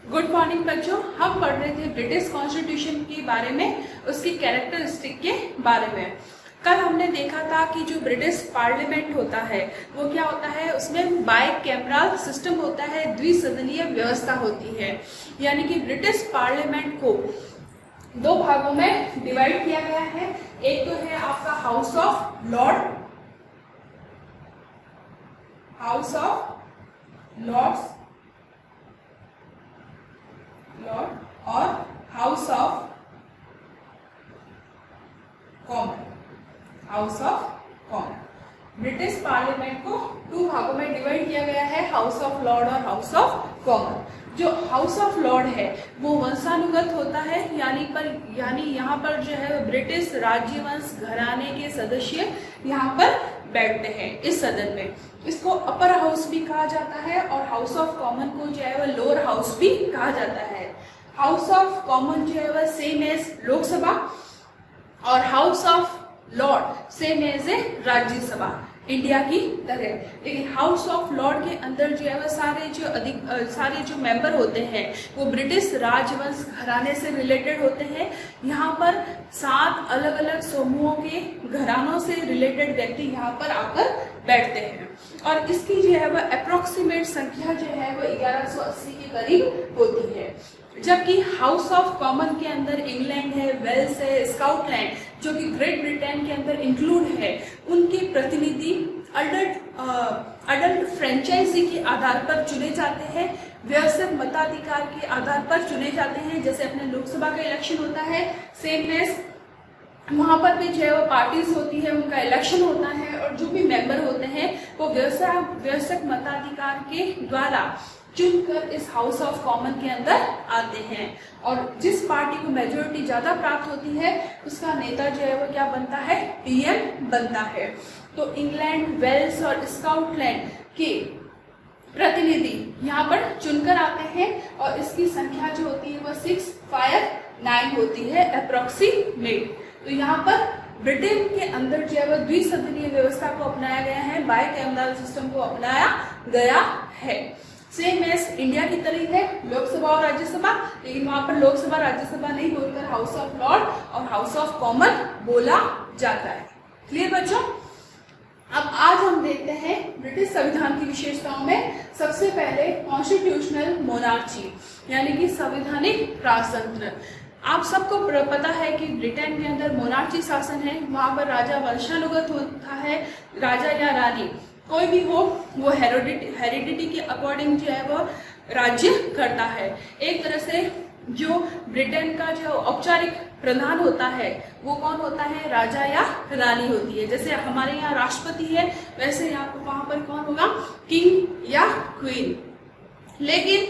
Good morning बच्चों। हम पढ़ रहे थे ब्रिटिश कॉन्स्टिट्यूशन के बारे में, उसकी कैरेक्टरिस्टिक के बारे में। कल हमने देखा था कि जो ब्रिटिश पार्लियामेंट होता है वो क्या होता है, उसमें बाइकैमरल सिस्टम होता है, द्विसदनीय व्यवस्था होती है। यानी कि ब्रिटिश पार्लियामेंट को दो भागों में डिवाइड किया गया है। एक तो है आपका हाउस ऑफ लॉर्ड्स और House of common. British parliament को दो भागों में डिवाइड किया गया है, हाउस ऑफ लॉर्ड और हाउस ऑफ कॉमन। जो हाउस ऑफ लॉर्ड है वो वंशानुगत होता है, यानी यहाँ पर जो है ब्रिटिश राज्यवंश घराने के सदस्य यहाँ पर बैठते हैं इस सदन में। इसको अपर हाउस भी कहा जाता है और हाउस ऑफ कॉमन को जो है वह लोअर हाउस भी कहा जाता है। हाउस ऑफ कॉमन जो है वह सेम एज लोकसभा और House of Lord same as a Rajya Sabha India की तरह। लेकिन हाउस ऑफ लॉर्ड के अंदर जो है वह सारे जो मेंबर होते हैं वो ब्रिटिश राजवंश घराने से रिलेटेड होते हैं। यहाँ पर 7 अलग अलग समूहों के घरानों से रिलेटेड व्यक्ति यहाँ पर आकर बैठते हैं और इसकी जो है वह अप्रोक्सीमेट संख्या जो है वह 1180 के करीब होती है। जबकि हाउस ऑफ कॉमन के अंदर इंग्लैंड है, वेल्स है, स्कॉटलैंड जो कि ग्रेट ब्रिटेन के अंदर इंक्लूड है, उनके प्रतिनिधि अडल्ट फ्रेंचाइजी के आधार पर चुने जाते हैं, वयस्क मताधिकार के आधार पर चुने जाते हैं। जैसे अपने लोकसभा का इलेक्शन होता है, सेम एज वहां पर भी जो है वो पार्टीज होती है, उनका इलेक्शन होता है और जो भी मेंबर होते हैं वो वयस्क मताधिकार के द्वारा चुनकर इस हाउस ऑफ कॉमन के अंदर आते हैं। और जिस पार्टी को मेजोरिटी ज्यादा प्राप्त होती है उसका नेता जो है वो क्या बनता है, पीएम बनता है। तो इंग्लैंड, वेल्स और स्कॉटलैंड के प्रतिनिधि यहाँ पर चुनकर आते हैं और इसकी संख्या जो होती है वो 659 होती है अप्रोक्सीमेट। तो यहाँ पर ब्रिटेन के अंदर जो है वह द्विसदनीय व्यवस्था को अपनाया गया है, बाइकैमरल सिस्टम को अपनाया गया है। सेम एज इंडिया की तरह है लोकसभा और राज्यसभा, लेकिन वहां पर लोकसभा राज्यसभा नहीं बोलकर हाउस ऑफ लॉर्ड और हाउस ऑफ कॉमन बोला जाता है। क्लियर बच्चों? अब आज हम देखते हैं ब्रिटिश संविधान की विशेषताओं में। सबसे पहले कॉन्स्टिट्यूशनल मोनार्ची यानी कि संवैधानिक राजतंत्र। आप सबको पता है कि ब्रिटेन के अंदर मोनार्ची शासन है, वहां पर राजा वंशानुगत होता है, राजा या रानी कोई भी हो वो हेरिडिटी के अकॉर्डिंग जो है वो राज्य करता है। एक तरह से जो ब्रिटेन का जो औपचारिक प्रधान होता है वो कौन होता है, राजा या रानी होती है। जैसे हमारे यहाँ राष्ट्रपति है वैसे यहाँ वहां पर कौन होगा, किंग या क्वीन। लेकिन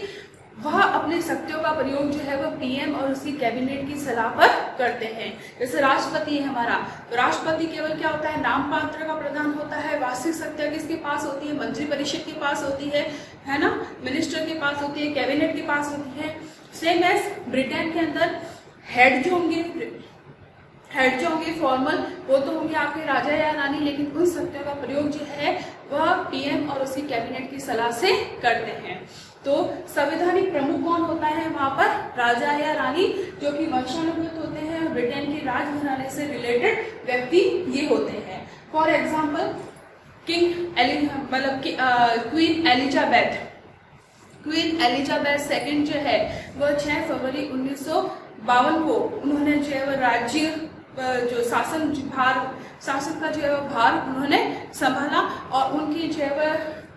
वह अपने शक्तियों का प्रयोग जो है वह पीएम और उसकी कैबिनेट की सलाह पर करते हैं। जैसे राष्ट्रपति है हमारा, तो राष्ट्रपति केवल क्या होता है, नाम मात्र का प्रधान होता है। वास्तविक शक्तियां किसके पास होती है, मंत्री परिषद के पास होती है ना, मिनिस्टर के पास होती है, कैबिनेट के पास होती है। सेम एज ब्रिटेन के अंदर हेड जो होंगे फॉर्मल वो तो होंगे आपके राजा या रानी, लेकिन उन शक्तियों का प्रयोग जो है वह पीएम और उसकी कैबिनेट की सलाह से करते हैं। तो संवैधानिक प्रमुख कौन होता है वहां पर, राजा या रानी जो कि वंशानुगत होते हैं, ब्रिटेन के राजघराने से रिलेटेड व्यक्ति ये होते हैं। For example queen Elizabeth second जो है वह 6 फरवरी 1952 को उन्होंने जो है वह राज्य जो शासन का जो है वह भार उन्होंने संभाला और उनकी जो है वह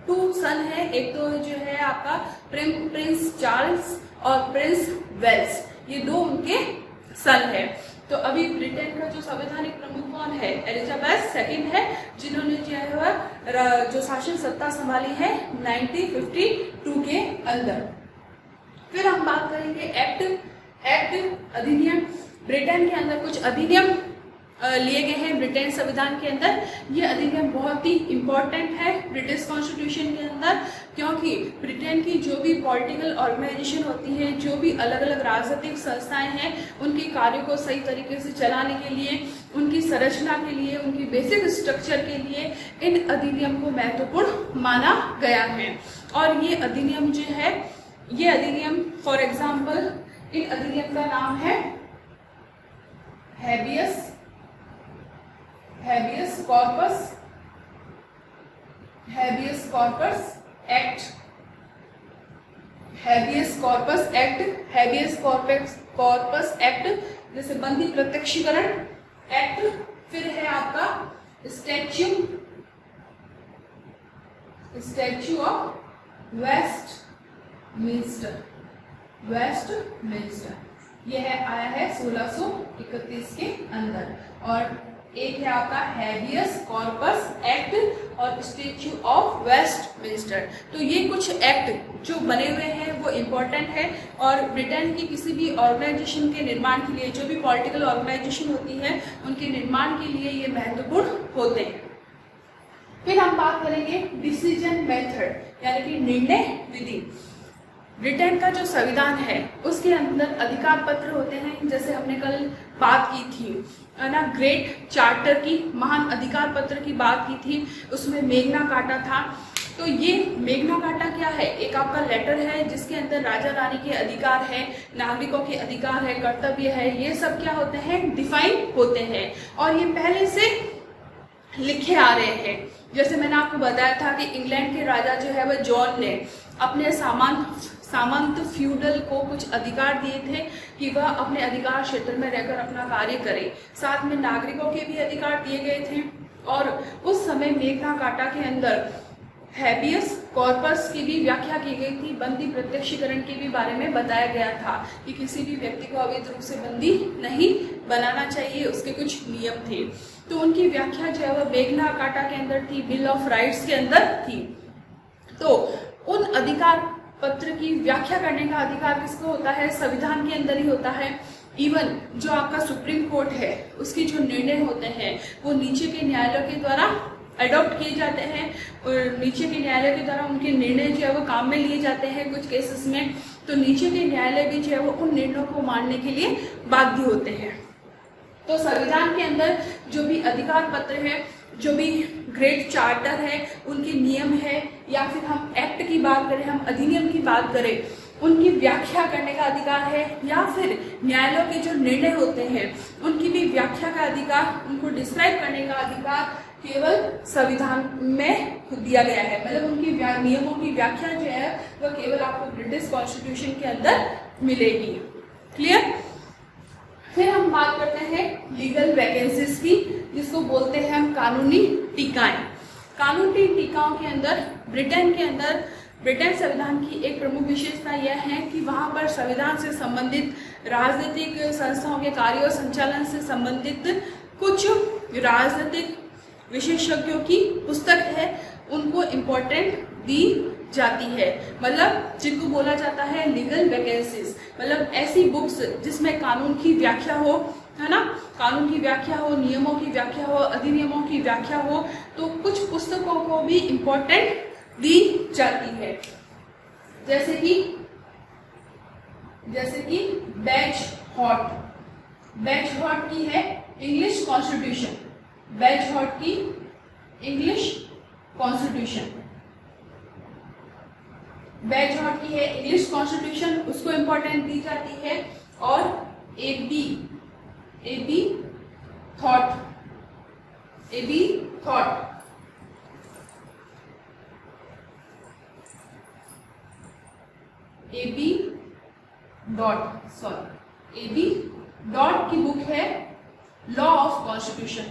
2 सन है, एक तो जो है आपका प्रिंस चार्ल्स और प्रिंस वेल्स, ये 2 उनके सन है। तो अभी ब्रिटेन का जो संवैधानिक प्रमुख कौन है, एलिजाबेथ सेकंड है, जिन्होंने जो है वह जो शासन सत्ता संभाली है 1952 के अंदर। फिर हम बात करेंगे एक्ट अधिनियम। ब्रिटेन के अंदर कुछ अधिनियम लिए गए हैं ब्रिटेन संविधान के अंदर। ये अधिनियम बहुत ही इम्पोर्टेंट है ब्रिटिश कॉन्स्टिट्यूशन के अंदर, क्योंकि ब्रिटेन की जो भी पॉलिटिकल ऑर्गेनाइजेशन होती है, जो भी अलग अलग राजनीतिक संस्थाएं हैं, उनके कार्यों को सही तरीके से चलाने के लिए, उनकी संरचना के लिए, उनकी बेसिक स्ट्रक्चर के लिए इन अधिनियम को महत्वपूर्ण माना गया है। और ये अधिनियम जो है ये अधिनियम फॉर एग्जाम्पल इन अधिनियम का नाम है habeas corpus act. Habeas corpus act जैसे बंदी प्रत्यक्षीकरण एक्ट। फिर है आपका स्टैच्यू ऑफ वेस्टमिंस्टर। यह आया है 1631 के अंदर। और एक है आपका हैबियस कॉर्पस एक्ट और स्टैच्यू ऑफ वेस्टमिंस्टर। तो ये कुछ एक्ट जो बने हुए हैं वो इम्पोर्टेंट है और ब्रिटेन की किसी भी ऑर्गेनाइजेशन के निर्माण के लिए, जो भी पॉलिटिकल ऑर्गेनाइजेशन होती है उनके निर्माण के लिए ये महत्वपूर्ण होते हैं। फिर हम बात करेंगे डिसीजन मेथड यानी कि निर्णय विधि। ब्रिटेन का जो संविधान है उसके अंदर अधिकार पत्र होते हैं, जैसे हमने कल बात की थी ना, ग्रेट चार्टर की, महान अधिकार पत्र की बात की थी, उसमें मेग्ना कार्टा था। तो ये मेग्ना कार्टा क्या है? एक आपका लेटर है जिसके अंदर राजा रानी के अधिकार है, नागरिकों के अधिकार है, कर्तव्य है, ये सब क्या होते हैं, डिफाइन होते हैं और ये पहले से लिखे आ रहे हैं। जैसे मैंने आपको बताया था कि इंग्लैंड के राजा जो है वह जॉन ने अपने सामंत फ्यूडल को कुछ अधिकार दिए थे कि वह अपने अधिकार क्षेत्र में रहकर अपना कार्य करे। साथ में नागरिकों के भी अधिकार दिए गए थे और उस समय मेग्ना कार्टा के अंदर हैबियस कॉर्पस की भी व्याख्या की गई थी, बंदी प्रत्यक्षीकरण के भी बारे में बताया गया था कि किसी भी व्यक्ति को अवैध रूप से बंदी नहीं बनाना चाहिए, उसके कुछ नियम थे। तो उनकी व्याख्या जो है वह मेग्ना कार्टा के अंदर थी, बिल ऑफ राइट्स के अंदर थी। तो उन अधिकार पत्र की व्याख्या करने का अधिकार किसको होता है? संविधान के अंदर ही होता है। इवन जो आपका सुप्रीम कोर्ट है उसके जो निर्णय होते हैं वो नीचे के न्यायालयों के द्वारा अडॉप्ट किए जाते हैं और नीचे के न्यायालय के द्वारा उनके निर्णय जो है वो काम में लिए जाते हैं कुछ केसेस में। तो नीचे के न्यायालय भी जो है वो उन निर्णयों को मानने के लिए बाध्य होते हैं। तो संविधान के अंदर जो भी अधिकार पत्र है, जो भी ग्रेट चार्टर है, उनके नियम है, या फिर हम एक्ट की बात करें, हम अधिनियम की बात करें, उनकी व्याख्या करने का अधिकार है, या फिर न्यायालयों के जो निर्णय होते हैं उनकी भी व्याख्या का अधिकार, उनको डिस्क्राइब करने का अधिकार केवल संविधान में दिया गया है। मतलब उनकी नियमों की व्याख्या जो है वह केवल आपको ब्रिटिश कॉन्स्टिट्यूशन के अंदर मिलेगी। क्लियर? फिर हम बात करते हैं लीगल वैकेंसीज की, जिसको बोलते हैं हम कानूनी टीकाएं। कानूनी टीकाओं के अंदर ब्रिटेन संविधान की एक प्रमुख विशेषता यह है कि वहाँ पर संविधान से संबंधित राजनीतिक संस्थाओं के कार्य और संचालन से संबंधित कुछ राजनीतिक विशेषज्ञों की पुस्तक है उनको इम्पोर्टेंट दी जाती है। मतलब जिनको बोला जाता है लीगल वैकेंसीज, मतलब ऐसी बुक्स जिसमें कानून की व्याख्या हो, है ना, कानून की व्याख्या हो, नियमों की व्याख्या हो, अधिनियमों की व्याख्या हो, तो कुछ पुस्तकों को भी इम्पोर्टेंट दी जाती है। जैसे कि बैज-हॉट की है इंग्लिश कॉन्स्टिट्यूशन, बैज-हॉट की इंग्लिश कॉन्स्टिट्यूशन, बैज-हॉट की है इंग्लिश कॉन्स्टिट्यूशन, उसको इम्पोर्टेंट दी जाती है। और एबी थॉट एबी डॉट की बुक है law of constitution,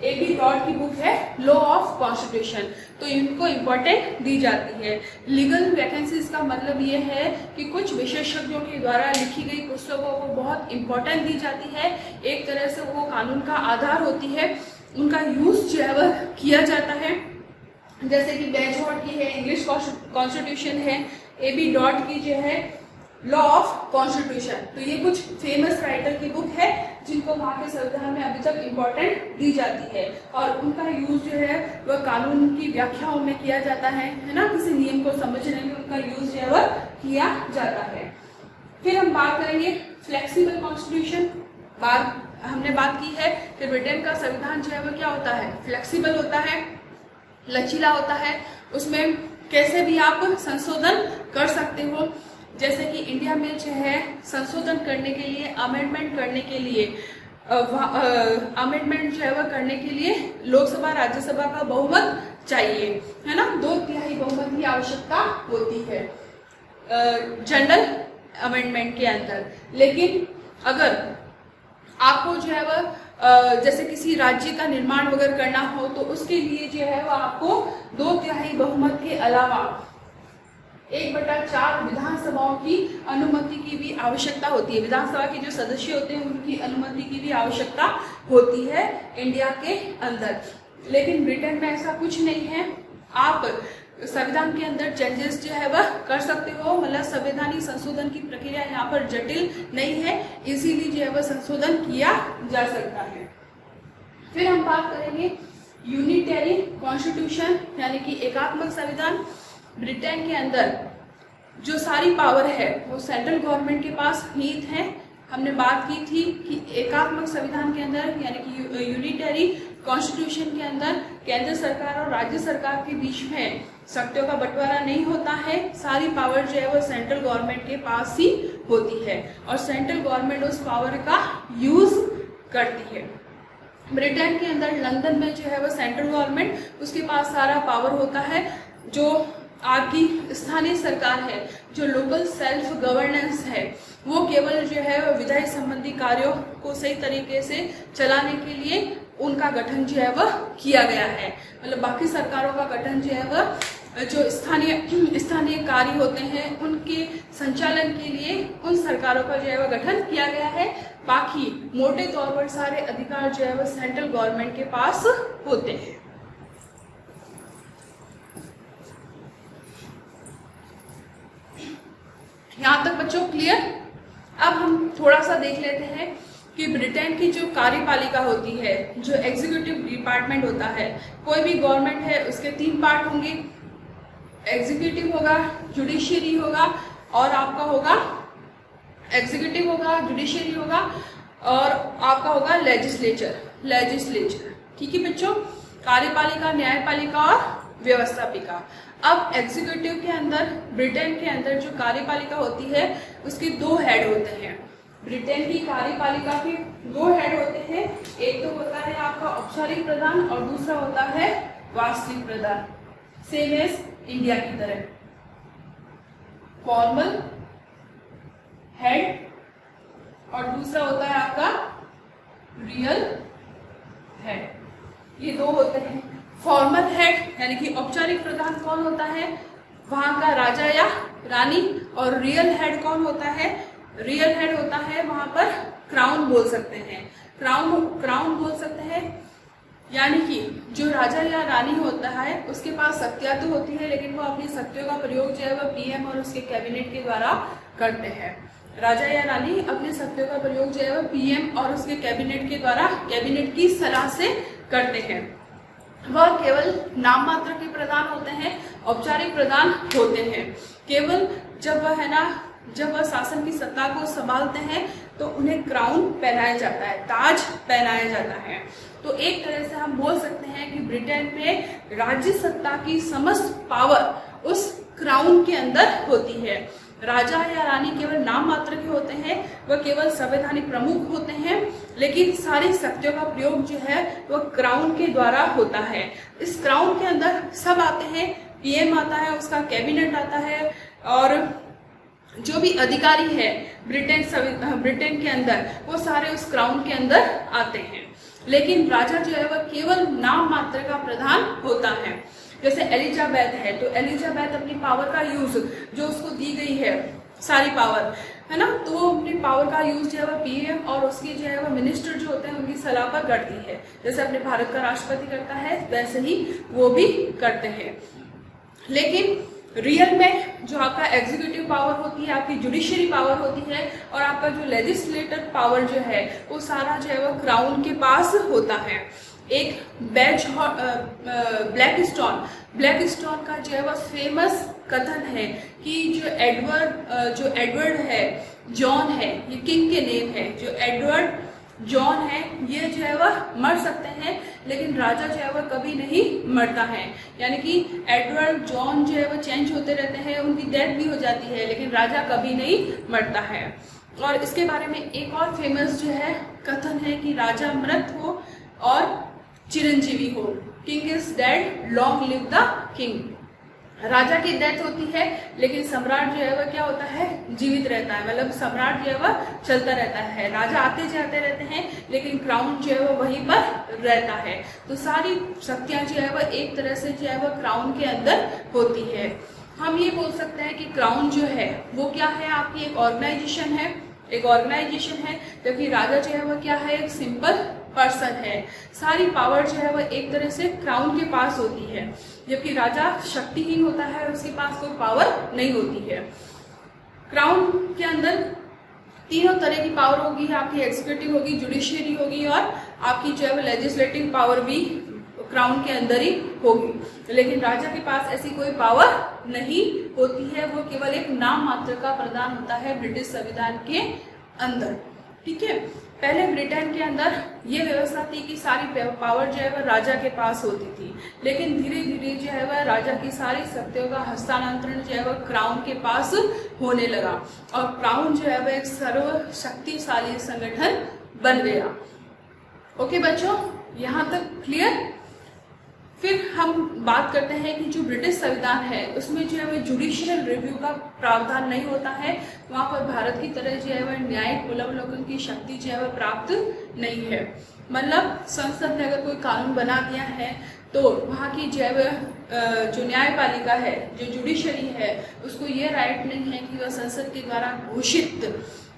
AB dot की बुक है लॉ ऑफ कॉन्स्टिट्यूशन। तो इनको इम्पोर्टेंट दी जाती है। लीगल वैकेंसीज का मतलब ये है कि कुछ विशेषज्ञों के द्वारा लिखी गई पुस्तकों को बहुत इम्पोर्टेंट दी जाती है। एक तरह से वो कानून का आधार होती है, उनका यूज जो है वह किया जाता है। जैसे कि बैज-हॉट की है इंग्लिश कॉन्स्टिट्यूशन है, एबी डॉट की जो है लॉ ऑफ कॉन्स्टिट्यूशन। तो ये कुछ फेमस राइटर की बुक है जिनको वहाँ के संविधान में अभी तक इम्पोर्टेंट दी जाती है और उनका यूज जो है वह कानून की व्याख्याओं में किया जाता है ना, किसी नियम को समझने में उनका यूज जो है वह किया जाता है। फिर हम बात करेंगे फ्लेक्सिबल कॉन्स्टिट्यूशन। हमने बात की है कि ब्रिटेन का संविधान जो है वह क्या होता है, फ्लेक्सिबल होता है। लचीला होता है, उसमें कैसे भी आप संशोधन कर सकते हो। जैसे कि इंडिया में जो है संशोधन करने के लिए, अमेंडमेंट करने के लिए, अमेंडमेंट जो है वह करने के लिए लोकसभा राज्यसभा का बहुमत चाहिए, है ना। 2/3 बहुमत की आवश्यकता होती है जनरल अमेंडमेंट के अंदर। लेकिन अगर आपको जो है वह जैसे किसी राज्य का निर्माण वगैरह करना हो तो उसके लिए जो है वह आपको 2/3 बहुमत के अलावा 1/4 विधानसभाओं की अनुमति की भी आवश्यकता होती है। विधानसभा के जो सदस्य होते हैं उनकी अनुमति की भी आवश्यकता होती है इंडिया के अंदर। लेकिन ब्रिटेन में ऐसा कुछ नहीं है, आप संविधान के अंदर चेंजेस जो है वह कर सकते हो, मतलब संवैधानिक संशोधन की प्रक्रिया यहाँ पर जटिल नहीं है, इसीलिए जो है वह संशोधन किया जा सकता है। फिर हम बात करेंगे यूनिटरी कॉन्स्टिट्यूशन यानी कि एकात्मक संविधान। ब्रिटेन के अंदर जो सारी पावर है वो सेंट्रल गवर्नमेंट के पास निहित है। हमने बात की थी कि एकात्मक संविधान के अंदर यानी कि यूनिटरी कॉन्स्टिट्यूशन के अंदर केंद्र सरकार और राज्य सरकार के बीच में शक्तियों का बंटवारा नहीं होता है, सारी पावर जो है वो सेंट्रल गवर्नमेंट के पास ही होती है और सेंट्रल गवर्नमेंट उस पावर का यूज करती है। ब्रिटेन के अंदर लंदन में जो है वो सेंट्रल गवर्नमेंट उसके पास सारा पावर होता है। जो आपकी स्थानीय सरकार है, जो लोकल सेल्फ गवर्नेंस है, वो केवल जो है विधायी संबंधी कार्यों को सही तरीके से चलाने के लिए उनका गठन जो है वह किया गया है। मतलब बाकी सरकारों का गठन जो है वह जो स्थानीय कार्य होते हैं उनके संचालन के लिए उन सरकारों का जो है वह गठन किया गया है। बाकी मोटे तौर पर सारे अधिकार जो है वह सेंट्रल गवर्नमेंट के पास होते हैं। यहाँ तक बच्चों क्लियर? अब हम थोड़ा सा देख लेते हैं कि ब्रिटेन की जो कार्यपालिका होती है, जो एग्जीक्यूटिव डिपार्टमेंट होता है, कोई भी गवर्नमेंट है उसके 3 पार्ट होंगे, एग्जीक्यूटिव होगा, जुडिशियरी होगा और आपका होगा एग्जीक्यूटिव होगा, जुडिशियरी होगा और आपका होगा लेजिस्लेचर। ठीक है बच्चों, कार्यपालिका, न्यायपालिका और व्यवस्थापिका। अब एग्जीक्यूटिव के अंदर, ब्रिटेन के अंदर जो कार्यपालिका होती है उसके 2 हेड होते हैं। ब्रिटेन की कार्यपालिका के 2 हेड होते हैं, एक तो होता है आपका औपचारिक प्रधान और दूसरा होता है वास्तविक प्रधान, सेम एज इंडिया की तरह। फॉर्मल हेड और दूसरा होता है आपका रियल हेड। ये 2 होते हैं। फॉर्मल हेड यानी कि औपचारिक प्रधान कौन होता है, वहां का राजा या रानी, और रियल हेड कौन होता है, रियल हेड होता है वहां पर क्राउन बोल सकते हैं, क्राउन बोल सकते हैं। यानी कि जो राजा या रानी होता है उसके पास शक्तियां तो होती है लेकिन वो अपनी शक्तियों का प्रयोग जो है वह पीएम और उसके कैबिनेट के द्वारा करते हैं। राजा या रानी अपनी शक्तियों का प्रयोग जो है वह पीएम और उसके कैबिनेट के द्वारा, कैबिनेट की सलाह से करते हैं। वह केवल नाम मात्र के प्रधान होते हैं, औपचारिक प्रधान होते हैं। केवल जब वह है ना, जब वह शासन की सत्ता को संभालते हैं तो उन्हें क्राउन पहनाया जाता है, ताज पहनाया जाता है। तो एक तरह से हम बोल सकते हैं कि ब्रिटेन में राज्य सत्ता की समस्त पावर उस क्राउन के अंदर होती है। राजा या रानी केवल नाम मात्र के होते हैं, वह केवल संवैधानिक प्रमुख होते हैं, लेकिन सारी शक्तियों का प्रयोग जो है वह क्राउन के द्वारा होता है। इस क्राउन के अंदर सब आते हैं, पीएम आता है, उसका कैबिनेट आता है और जो भी अधिकारी है ब्रिटेन के अंदर वो सारे उस क्राउन के अंदर आते हैं। लेकिन राजा जो है वह केवल नाम मात्र का प्रधान होता है। जैसे एलिजाबेथ है तो एलिजाबेथ अपनी पावर का यूज जो उसको दी गई है, सारी पावर है ना, तो वो अपनी पावर का यूज जो है वह पीएम और उसकी जो है वह मिनिस्टर जो होते हैं उनकी सलाह पर करती है। जैसे अपने भारत का राष्ट्रपति करता है वैसे ही वो भी करते हैं। लेकिन रियल में जो आपका एग्जीक्यूटिव पावर होती है, आपकी जुडिशियरी पावर होती है और आपका जो लेजिस्लेटर पावर जो है वो सारा जो है वो क्राउन के पास होता है। एक ब्लैक स्टोन का जो है वह फेमस कथन है कि जो एडवर्ड है, जॉन है, ये किंग के नेम है, जो एडवर्ड जॉन है, ये जो है वह मर सकते हैं, लेकिन राजा जो है वह कभी नहीं मरता है। यानी कि एडवर्ड, जॉन जो है वह चेंज होते रहते हैं, उनकी डेथ भी हो जाती है, लेकिन राजा कभी नहीं मरता है। और इसके बारे में एक और फेमस जो है कथन है कि राजा मृत हो और चिरंजीवी हो, king is dead long live the king. राजा की डेथ होती है, लेकिन सम्राट जो है वह क्या होता है, जीवित रहता है, मतलब सम्राट जो है वह चलता रहता है। राजा आते जाते रहते हैं, लेकिन क्राउन जो है वह वहीं पर रहता है। तो सारी शक्तियां जो है वह एक तरह से जो है वह क्राउन के अंदर होती है। हम ये बोल सकते हैं कि क्राउन जो है वो क्या है, आपकी एक ऑर्गेनाइजेशन है, जबकि राजा जो है वह क्या है, एक सिंपल पर्सन है। सारी पावर जो है वह एक तरह से क्राउन के पास होती है, जबकि राजा शक्तिहीन होता है, उसके पास कोई पावर नहीं होती है। क्राउन के अंदर तीनों तरह की पावर होगी, आपकी एग्जीक्यूटिव होगी, जुडिशियरी होगी और आपकी जो है लेजिस्लेटिव पावर भी क्राउन के अंदर ही होगी। लेकिन राजा के पास ऐसी कोई पावर नहीं होती है, वो केवल एक नाम मात्र का प्रदान होता है ब्रिटिश संविधान के अंदर। ठीक है, पहले ब्रिटेन के अंदर ये व्यवस्था थी कि सारी पावर जो है वह राजा के पास होती थी, लेकिन धीरे धीरे जो है वह राजा की सारी शक्तियों का हस्तांतरण जो है वह क्राउन के पास होने लगा और क्राउन जो है वह एक सर्वशक्तिशाली संगठन बन गया। ओके बच्चों, यहाँ तक क्लियर। फिर हम बात करते हैं कि जो ब्रिटिश संविधान है उसमें जो है वह जुडिशियल रिव्यू का प्रावधान नहीं होता है। वहाँ पर भारत की तरह जो है वह न्यायिक पुनर्वलोकन की शक्ति जो है वह प्राप्त नहीं है। मतलब संसद ने अगर कोई कानून बना दिया है तो वहाँ की जो है वह जो न्यायपालिका है, जो जुडिशरी है, उसको ये राइट नहीं है कि वह संसद के द्वारा घोषित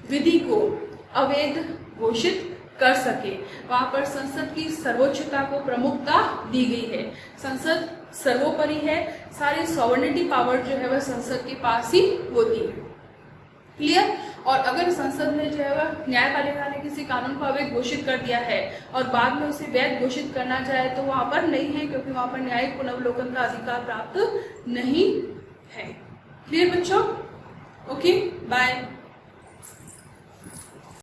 विधि को अवैध घोषित कर सके। वहां पर संसद की सर्वोच्चता को प्रमुखता दी गई है, संसद सर्वोपरि है, सारी सॉवरेनिटी पावर जो है वह संसद के पास ही होती है। क्लियर। और अगर संसद ने जो है वह न्यायपालिका ने किसी कानून को अवैध घोषित कर दिया है और बाद में उसे वैध घोषित करना चाहे तो वहां पर नहीं है, क्योंकि वहां पर न्यायिक पुनर्वलोकन का अधिकार प्राप्त नहीं है। क्लियर बच्चों? Okay, bye.